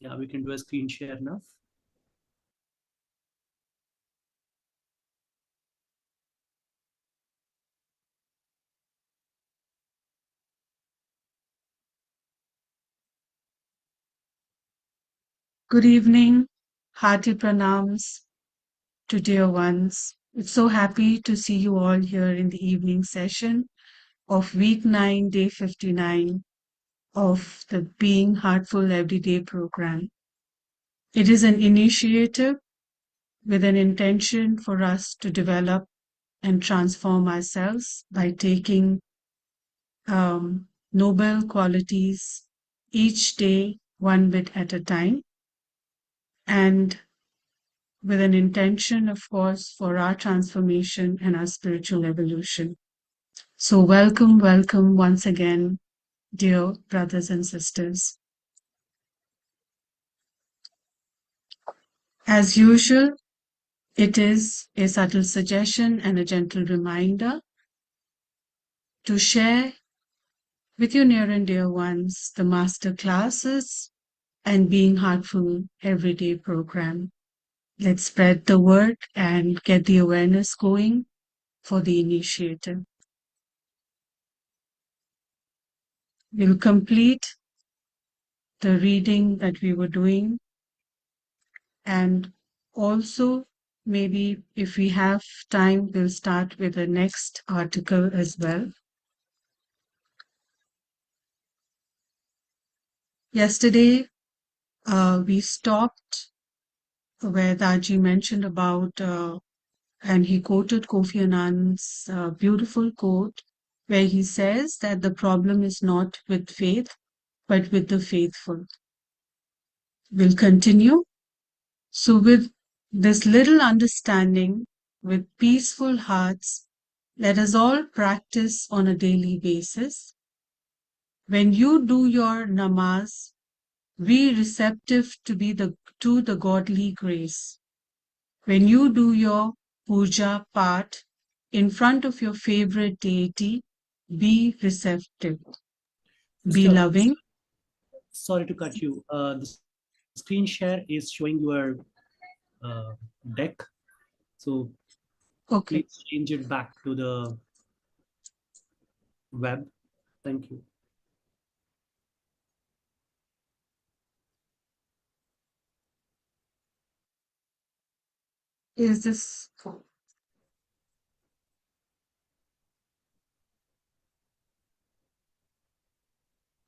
Yeah, we can do a screen share now. Good evening, hearty pranams to dear ones. It's so happy to see you all here in the evening session of week 9, day 59 of the Being Heartful Everyday program. It is an initiative with an intention for us to develop and transform ourselves by taking noble qualities each day, one bit at a time, and with an intention, of course, for our transformation and our spiritual evolution. So, welcome, welcome once again, dear brothers and sisters. As usual, it is a subtle suggestion and a gentle reminder to share with your near and dear ones the master classes and Being Heartful Everyday program. Let's spread the word and get the awareness going for the initiative. We'll complete the reading that we were doing, and also maybe if we have time, we'll start with the next article as well. Yesterday, we stopped where Daji mentioned about, and he quoted Kofi Annan's beautiful quote, where he says that the problem is not with faith, but with the faithful. We'll continue. So, with this little understanding, with peaceful hearts, let us all practice on a daily basis. When you do your namaz, be receptive to the godly grace. When you do your puja part in front of your favorite deity, be receptive, be Sister, loving. sorry to cut you. The screen share is showing your uh, deck. So Okay, please change it back to the web. Thank you. is this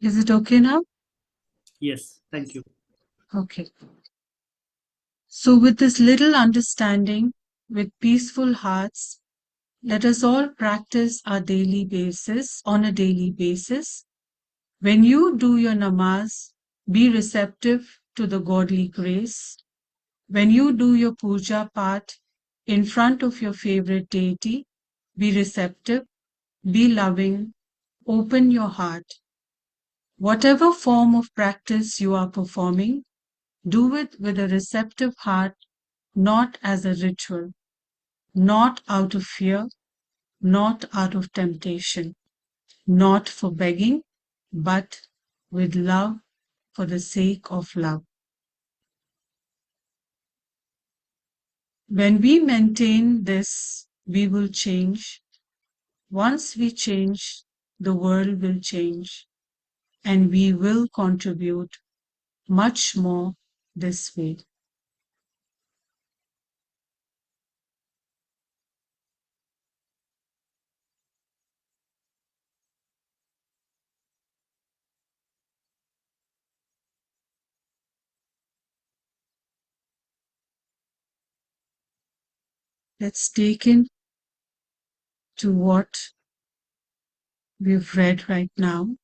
is it okay now? Yes, thank you. Okay. So, with this little understanding, with peaceful hearts, let us all practice our daily basis on a daily basis. When you do your namaz, be receptive to the godly grace. When you do your puja part in front of your favorite deity, be receptive, be loving, open your heart. Whatever form of practice you are performing, do it with a receptive heart, not as a ritual, not out of fear, not out of temptation, not for begging, but with love for the sake of love. When we maintain this, we will change. Once we change, the world will change, and we will contribute much more this way. Let's take in to what we've read right now.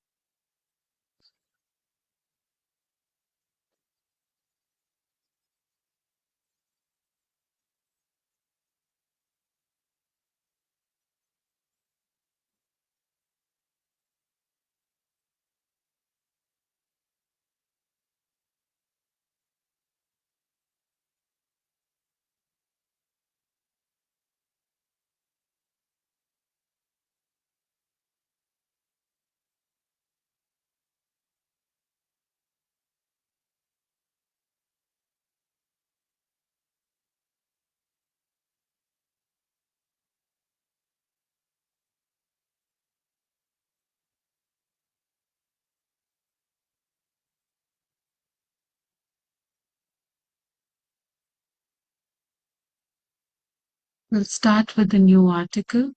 We'll start with the new article.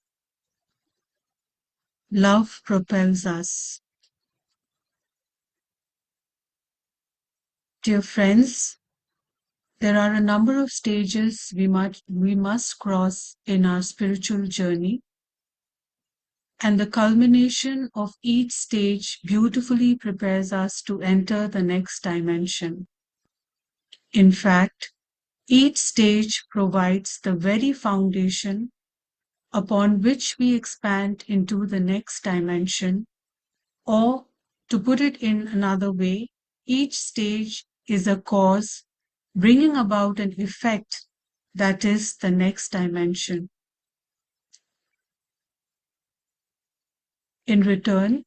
Love propels us. Dear friends, there are a number of stages we must cross in our spiritual journey, and the culmination of each stage beautifully prepares us to enter the next dimension. In fact, each stage provides the very foundation upon which we expand into the next dimension, or to put it in another way, each stage is a cause bringing about an effect that is the next dimension. In return,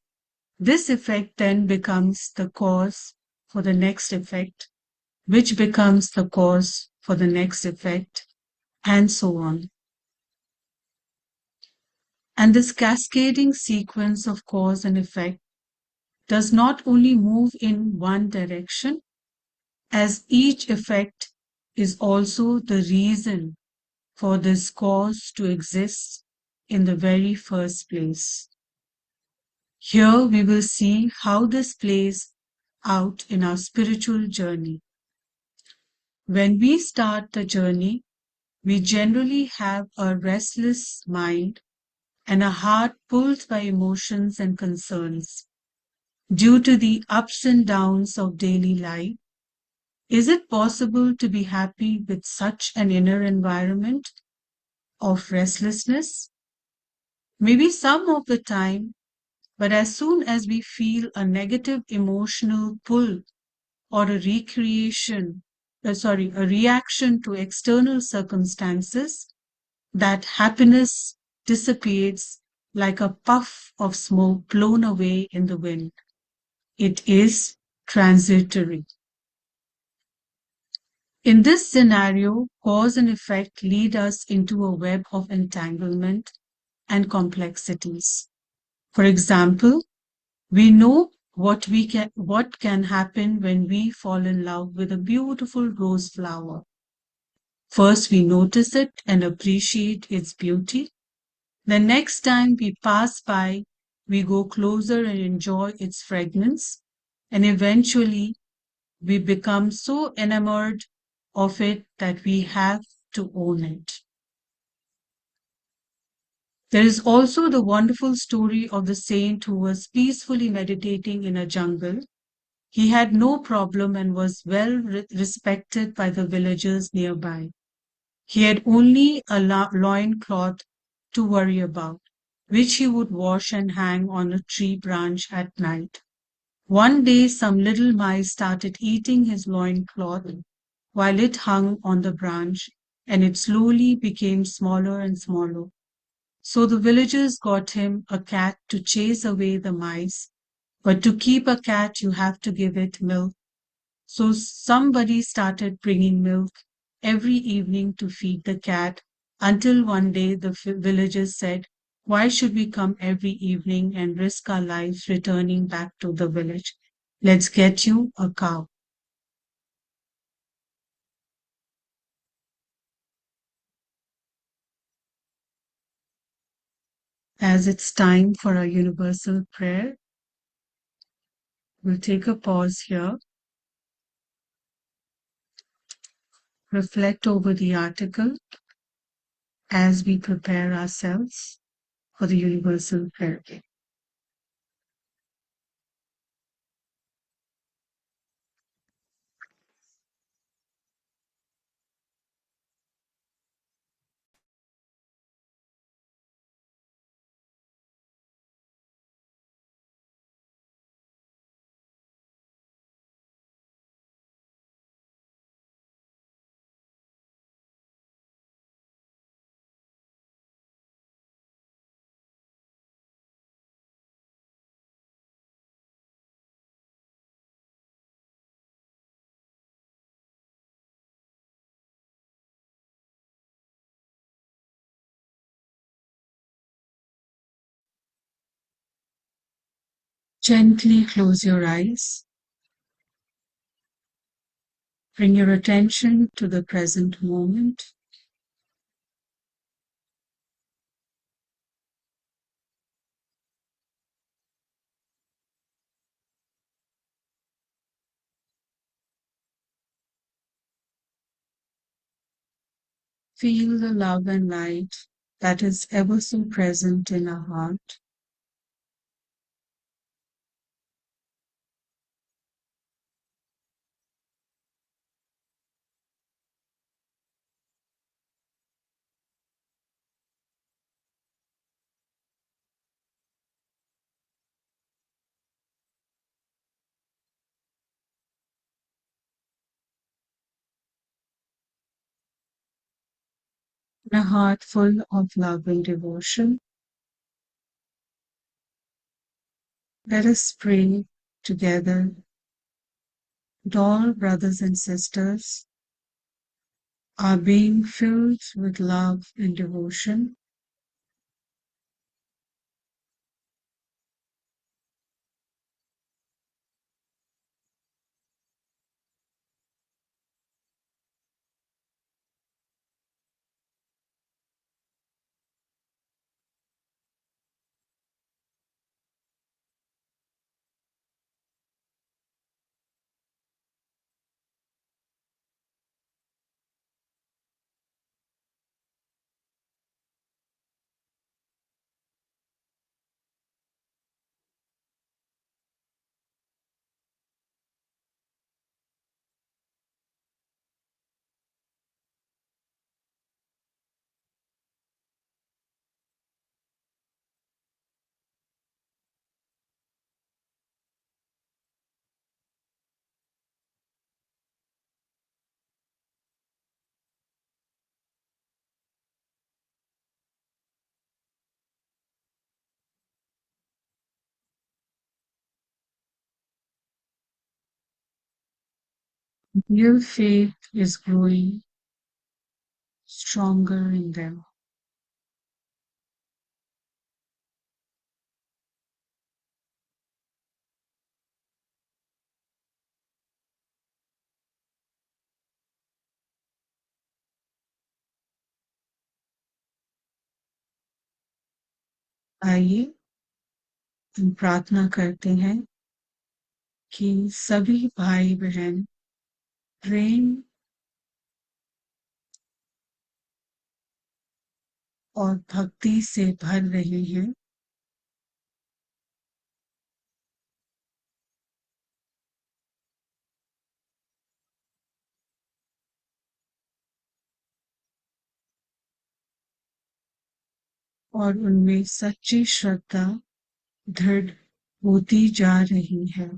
this effect then becomes the cause for the next effect, which becomes the cause for the next effect, and so on. And this cascading sequence of cause and effect does not only move in one direction, as each effect is also the reason for this cause to exist in the very first place. Here we will see how this plays out in our spiritual journey. When we start the journey, we generally have a restless mind and a heart pulled by emotions and concerns. Due to the ups and downs of daily life, is it possible to be happy with such an inner environment of restlessness? Maybe some of the time, but as soon as we feel a negative emotional pull or a reaction to external circumstances, that happiness dissipates like a puff of smoke blown away in the wind. It is transitory. In this scenario, cause and effect lead us into a web of entanglement and complexities. For example, we know what can happen when we fall in love with a beautiful rose flower. First, we notice it and appreciate its beauty. The next time we pass by, we go closer and enjoy its fragrance. And eventually, we become so enamored of it that we have to own it. There is also the wonderful story of the saint who was peacefully meditating in a jungle. He had no problem and was well respected by the villagers nearby. He had only a loin cloth to worry about, which he would wash and hang on a tree branch at night. One day, some little mice started eating his loin cloth while it hung on the branch, and it slowly became smaller and smaller. So the villagers got him a cat to chase away the mice. But to keep a cat, you have to give it milk. So somebody started bringing milk every evening to feed the cat, until one day the villagers said, "Why should we come every evening and risk our lives returning back to the village? Let's get you a cow." As it's time for our universal prayer, we'll take a pause here, reflect over the article as we prepare ourselves for the universal prayer. Gently close your eyes. Bring your attention to the present moment. Feel the love and light that is ever so present in our heart. In a heart full of love and devotion, let us pray together that all brothers and sisters are being filled with love and devotion. Your faith is growing stronger in them. आइए हम प्रार्थना करते हैं कि सभी भाई बहन प्रेम और भक्ति से भर रहे हैं और उनमें सच्ची श्रद्धा दृढ़ होती जा रही है।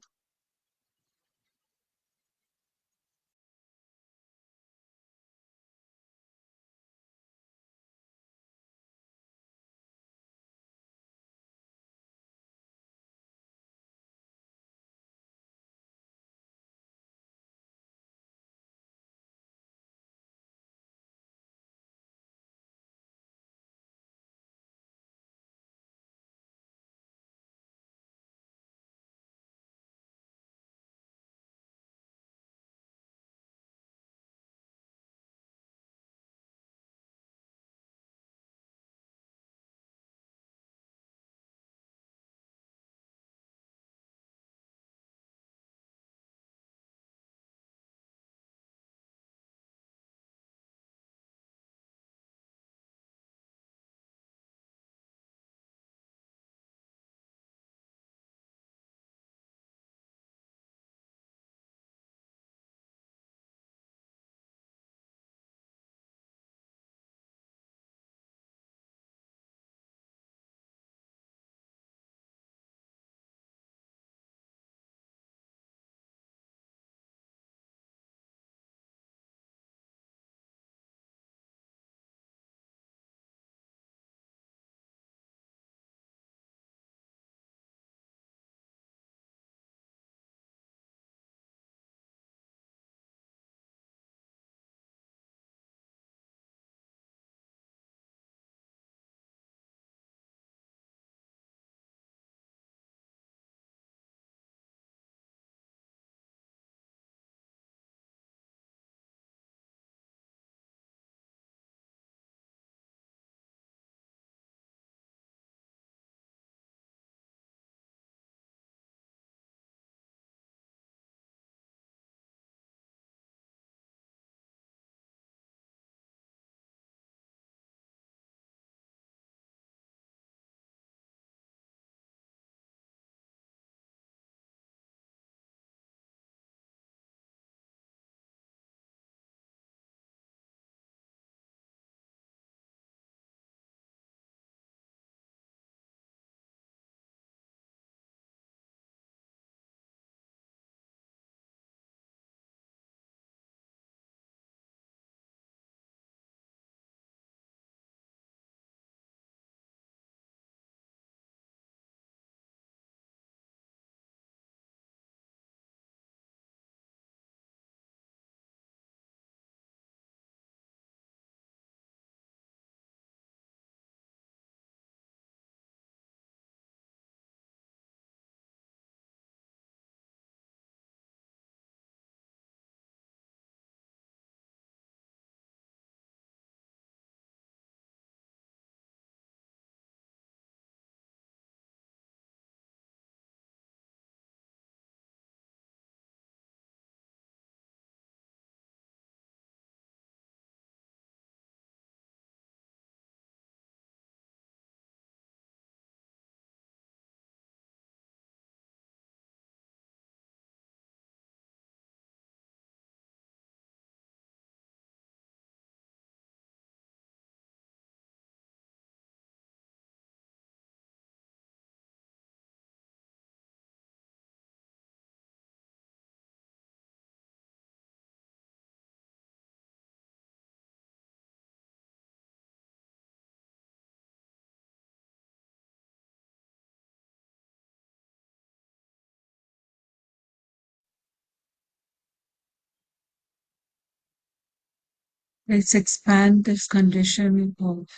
Let's expand this condition of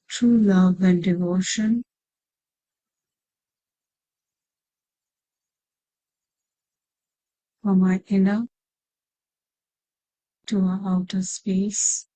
true love and devotion from our inner to our outer space.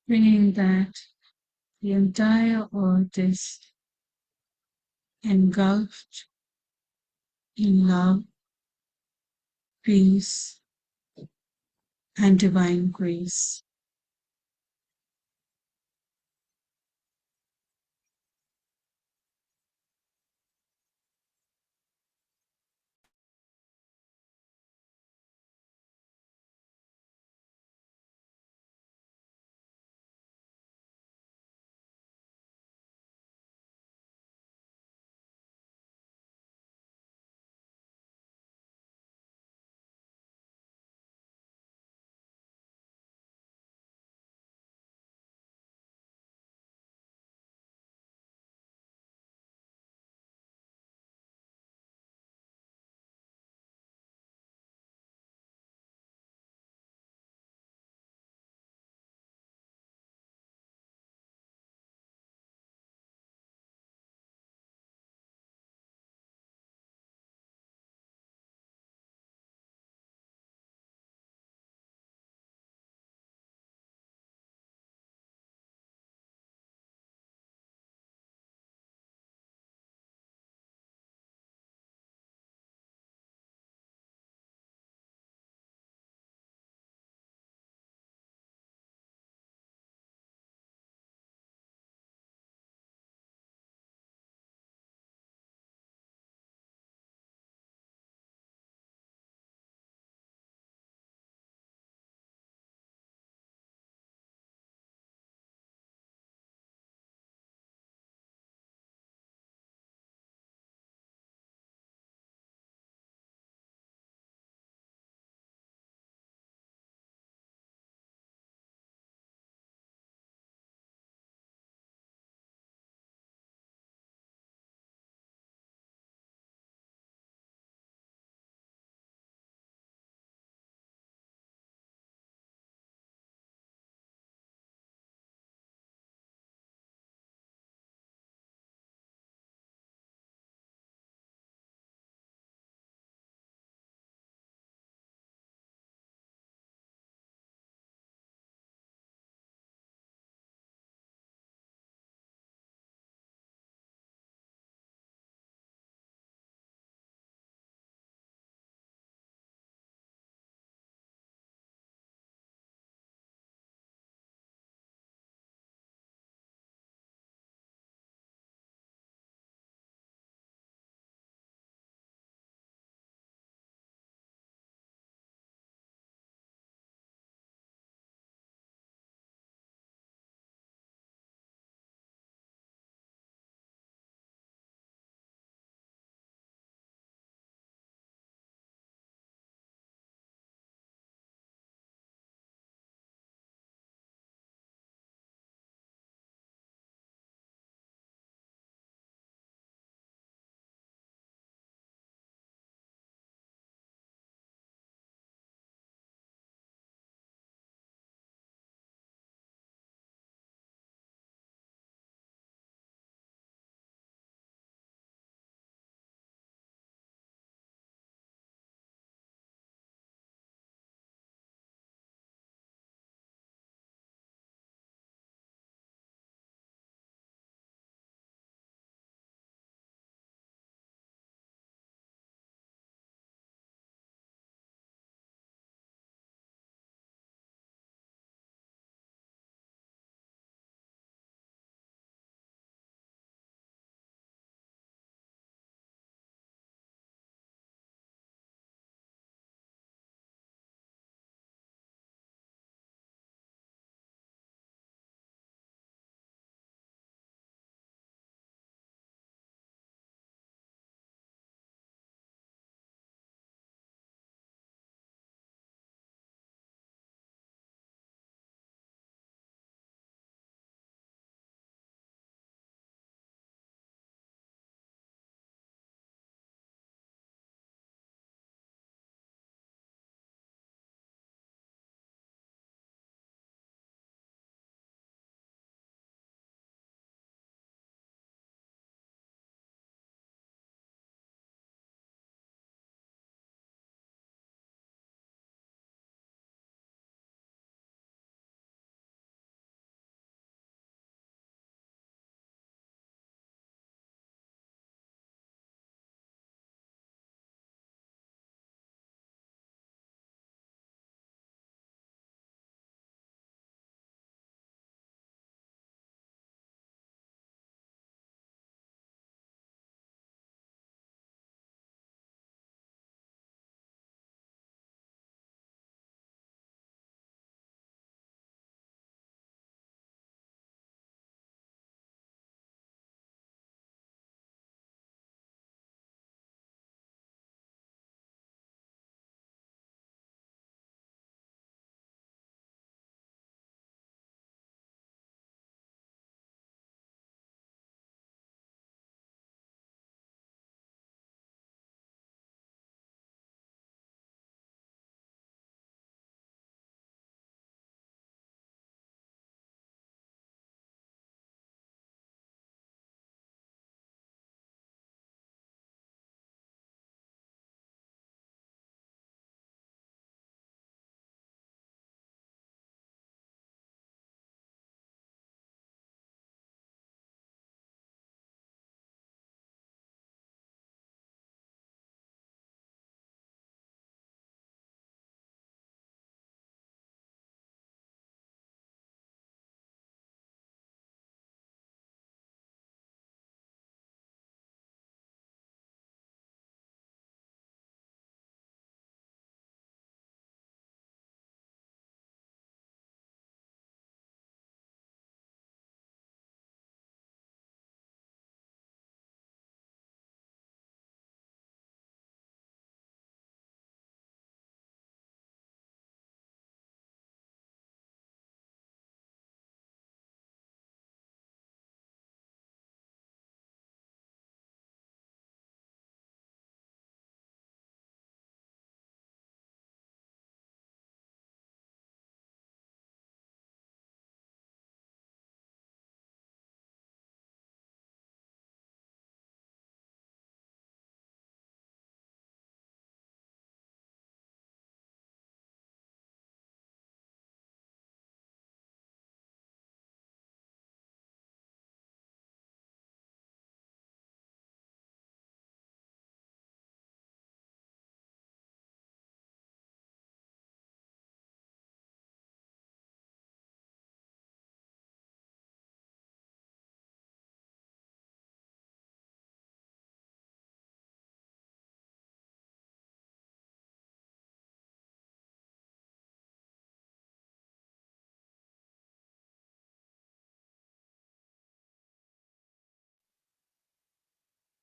Meaning that the entire earth is engulfed in love, peace, and divine grace.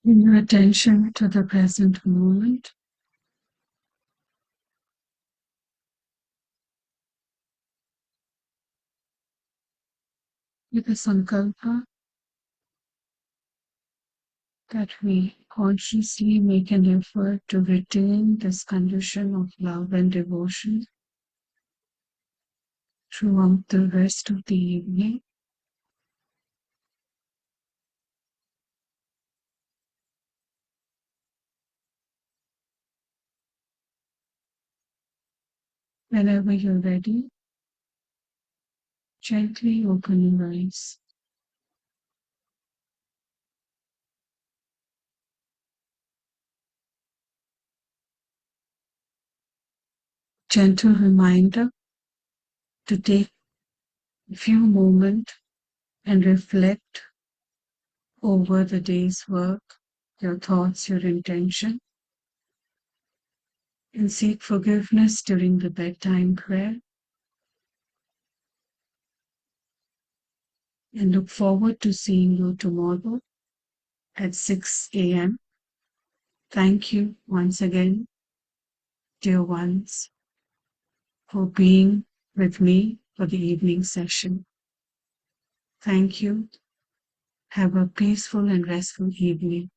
Bring your attention to the present moment. With a sankalpa that we consciously make an effort to retain this condition of love and devotion throughout the rest of the evening. Whenever you're ready, gently open your eyes. Gentle reminder to take a few moments and reflect over the day's work, your thoughts, your intention, and seek forgiveness during the bedtime prayer. And look forward to seeing you tomorrow at 6 a.m. Thank you once again, dear ones, for being with me for the evening session. Thank you. Have a peaceful and restful evening.